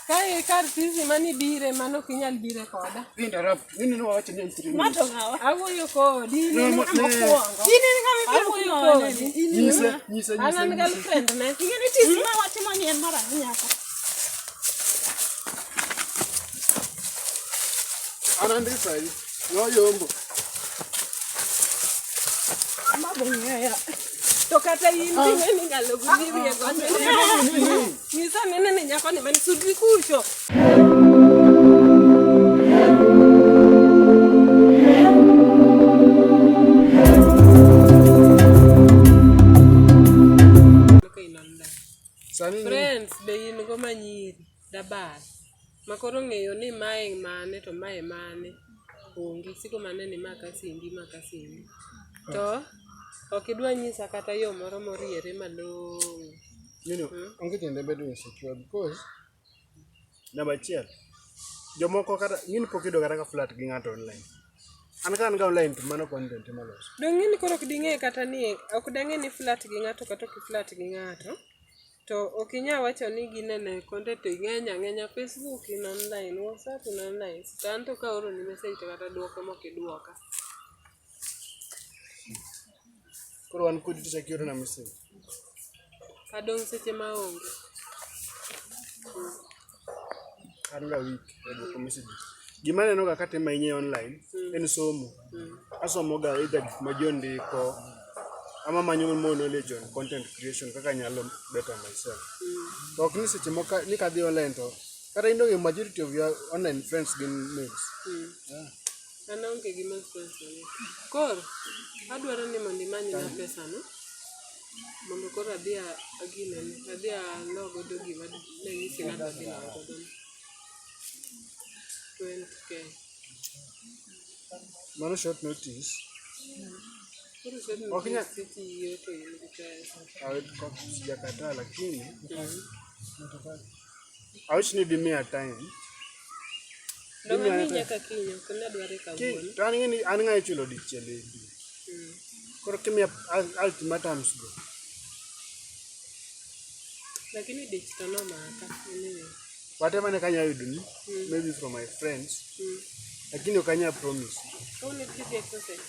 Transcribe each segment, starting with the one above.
Kai kar tizi mani dire mano kinyal dire koda. Interrupt. Nini no wacha ni 3 minutes. Mato ngawa. Awuyo ko di ni mokwongo. Ini ni kama Awuyo ko. Nyisa. Anan girlfriend ne. ingeni tizi ma watimo ni en mara nyako. Anandi sai. No yombo. Mabongeya. To kata yindi ngeni ngalo gudiri go. Nyisa nene ne nyako ni mani sudri kucho. Friends be in go manyiri dabar. Makoro ng'eyo ni mae mane to mae mane. Onge siko mane ni makasindi. To okidwa nyisa kata yo moro moriere malong'o. Onge tiende bedo insecure because number 1 jomoko kata in pokido kata ka flat gi ng'ato online. An kan ga online to mano content malos. Dong ni koro kiding'e kata ni ok dang'e ni flat gi ng'ato kata ki flat gi ng'ato. To okinya wacho ni ginene content to ng'enya Facebook in online, WhatsApp in online. Tanto ka oro ni message to kata duoko mokiduoka. Koro an kodi secure na message. Adong seche maonge. Arula week duoko message. Gima neno ga kata mainye online en somo. Asomo ga either majondi ko ama manyo mo knowledge on content creation kaka nyalo better myself. To ok ni seche moka ni kadhi online to kata indonge majority of your online friends gin mates. Anonge gi mas pesa ni. Kor adwaro ni mondo imanyi na pesa no. Mondo kor adhi agine ni adhi logo do gima ne nyisi ng'ato dhi logo do. 20k. Mano short notice. Okinya siti yote ile pesa. Awe kwa sijakataa lakini I wish need me a time. Ndio mimi nyaka kinyo kuna dware kabuoni. Tani ngini aninga chulo dichele. Koro kimi ultimatums go. Lakini digital no maka nini. Whatever ne kanya yuduni maybe from my friends. Lakini ukanya promise. Au ni kitu exercise.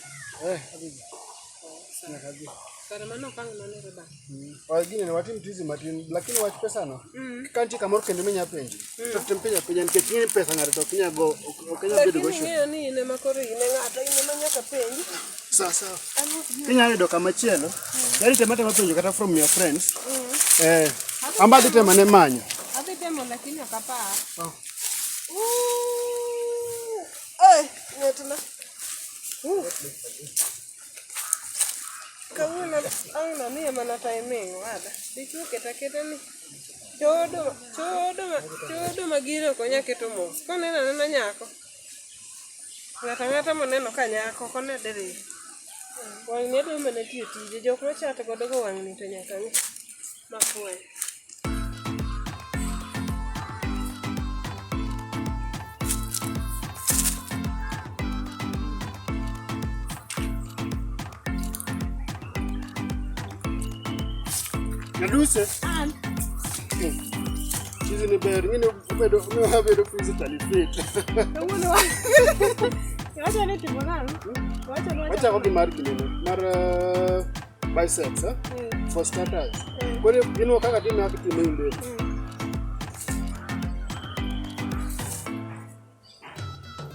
Abiji. Sana kazi. Karamano kang manere ba. Wagine ni watu mtizi matini lakini watu pesa no. Kanti kamoro kende menya penji. Tutempenya penja niketini pesa ngare to kinya go okenya bedo go show. Ni ine makoro ine ngata ine manyaka penji. Sawa. Kinya yedo kama chielo. Yari temata mapenjo kata from your friends. Amba ditema ne manyo. Adhi temo lakini akapa. Netuna. Kawuna angna ni mana timing wada. Dichu keta ni. Chodo magiro konya keto mos. Konena nena nyako. Ngata moneno ka nyako kone dere. Wang ne do mena tiyo tije jok no chat godo go wang ni to nyaka ni. Makwe. Naduse. Chizi ni ber, ngine ubedo physically fit. Uno. Wacha ni tibonalo. Wacha ko mar kinene. Mar biceps, for starters. Kore ino kaka tini akitime inde.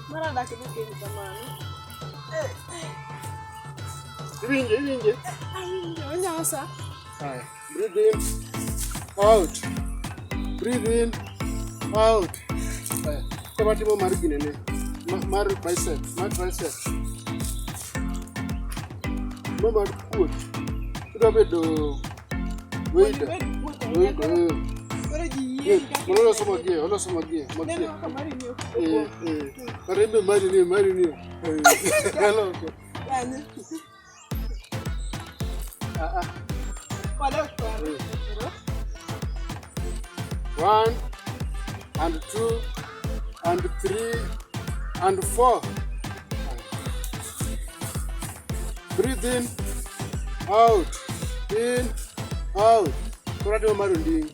Mara dakibuke ni tamani. Ivinje. Onyasa. Alright. Breathe in, out. Breathe in, out. Kama timo marigine ne. Mar biceps, mar triceps. Mama good. Kuda bedo weight. Olo somo gie. Karembe mari ni. Hello. Yani. One and 2 and 3 and 4. Breathe in, out, in, out. Kurati wa marundi.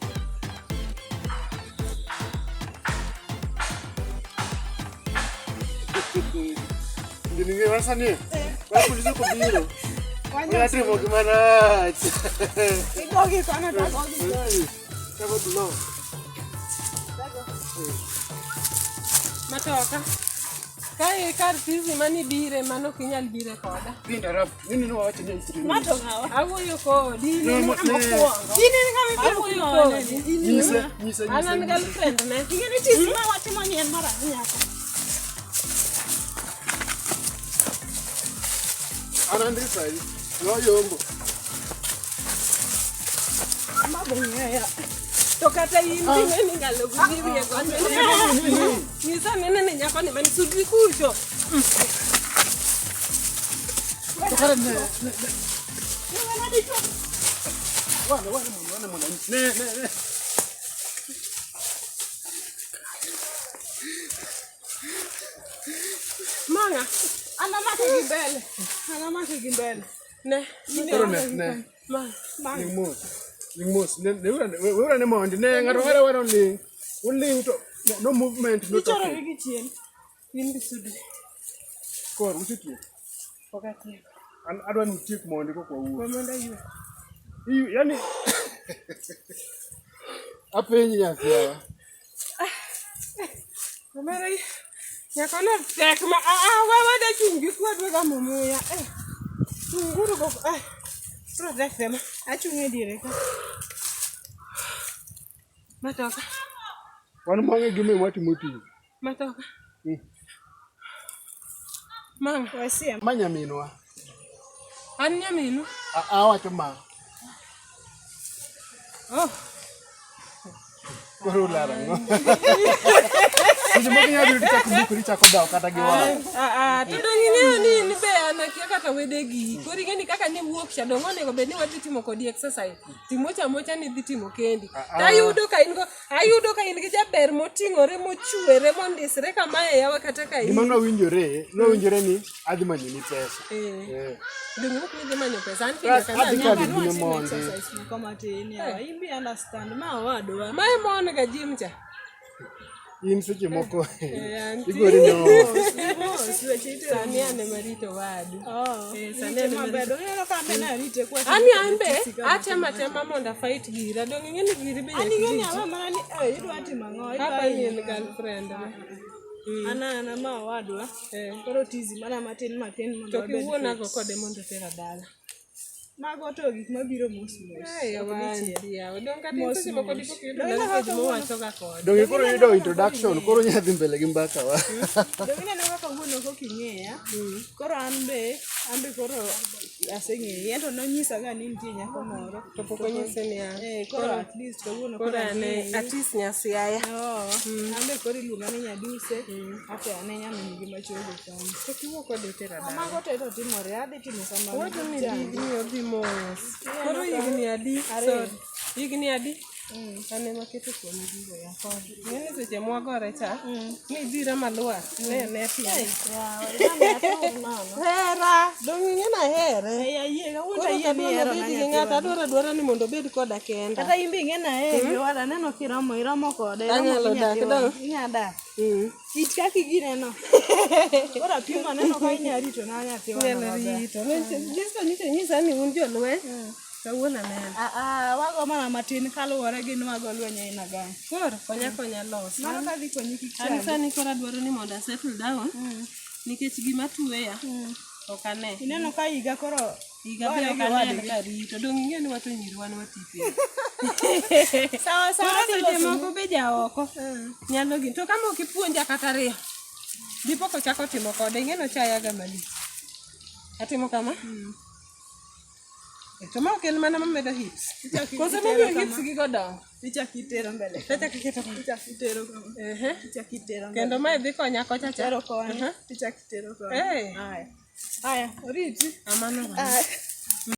Gini rasa nih. Wah, polisi kok biro. Wanya timo gimana? Igogi kana tagogi. Coba dulu. Matoka. Kae kar tizi mani bire mano kinyal bire koda. Pinda rap. Nini no wacha ni intri. Matoka. Awuoyo kodi. Dini ni kama Awuoyo kodi. Nyisa. An girlfriend ne. ingeni tisi ma watimo ni en mara nyaka. Anandri sai. Yo yombo. Mabongeya. To kata in ni ngalo gudiri e godo. Nyisa nene ne nyako ni mani sudri kucho. Tukara ne. Wana mwana. Ne. Manga. Ana mate gimbele. Ne. Koro ne. Manga. Lingmos. Ne mondi ne ngaro waro ling. Ling to no movement no Ichoro talking. wigi chien. Indi sudri. Kor usiti. Pokati. An adwan utik mondi ko kwa uo. Wamonda yu. Yani apenyi yasia. Omera nyako no tek ma wewe da chungi kwadwe ga momuya. Nguru go protect them. Achunge dire ka. Matoka. Wan mange gime wati moti. Matoka. Manga. Wasia. Manya minwa. An nyaminu. Awacho ma. Oh. Koro lara ngo. Sisi mo kinya biru chako bukuri chako daw kata gi wa. To ngini ni be anakia kata wedegi. Kori ngeni kaka ni wuok cha dongo nego be ni wadhi timo kodi exercise. Timocha mocha ni dhi timo kendi. Ayudo ka in gi jaber moting'ore mochwere mondisre kamae yawa kata ka in. Gima nawinjore ni adhi manyo ni pesa. Dungu ni dhi manyo pesa. An Adhi kinga kadi gine mondi. Exercise kama tini ya. Imbi understand ma wadwa. Mae mon ga gym cha. In seche moko. Anti. Igori no. Sani ane marito wadu. Sane mabedo. Yo kambe na rite kwa. Ani ambe atema monda fight gira. Dongi ngeni giri be. Ani ngeni ama mana ni idwa timo ngo. Hapa ni en girlfriend. Ana ma wadwa. Koro tizi mana matin To kiwuona go kode mondo tera dala. Mago to gik mabiro mos. Odong ka tin seche moko dipo kiyudo message mowacho ga kode. Donge koro yudo introduction, koro nyadhi mbele gi mbaka wa. Dogine ne kaka wuono ko king'eya. Koro ambe koro aseng'eyi. Ento nonyisa ga ni nitie nyako moro. To pok onyise ni ya. Koro at least kawuono Koro ane at least nyasiaya. Ambe koro iluonga ni nyaduse. Ate ane nyamin gi machogo kanyo. To kiwuok kode tera dala. Mago to timore. Adhi timo kamano. Wacho ni didi odhi mos. Koro higni adi? Sorry. Higni adi? Ane maketo kuom gigo ya kodi. Ng'eni seche mwagore cha. Ni dira malwar. Ne piny. Hera. Dongi ng'ena here. Yie ka wuonda Koro yie ni hero na gi ng'ato adwara ni mondo obed koda kenda. kata imbe ng'ena wada neno iromo kode. Anyalo dak dong. Inya dak. It kaki gineno. Kora pima neno ka inya rito na nyathi Nyalo rito. Nyisa ni un jolweny. Kawuono aneno. Wago mana matin kaluwore gi nwago lweny aina gani. Koro konya los. Mano ka dhi konyi kik An sani koro adwaro ni mondo settle down. Nikech gima tuweya. Ok ane. Ineno ka higa koro Higa be ok ane ka rito. Dong ing'e ni wato nyiri wan watipe. sawa Koro seche moko be jaoko. Nyalo gin. To kama ok ipuonja kata riyo. Dipo kochako timo kode. Ing'e no chayaga malich. Atimo kama? To ma okel mana mamedo hips. Kose mamedo hips gi godong. Ichaki tero mbele. Ichaki tero kama. Ichaki tero mbele. Kendo mae dhi konya kocha cha. Tero koni. Ichaki tero koni. Haya. Oriti. Amano.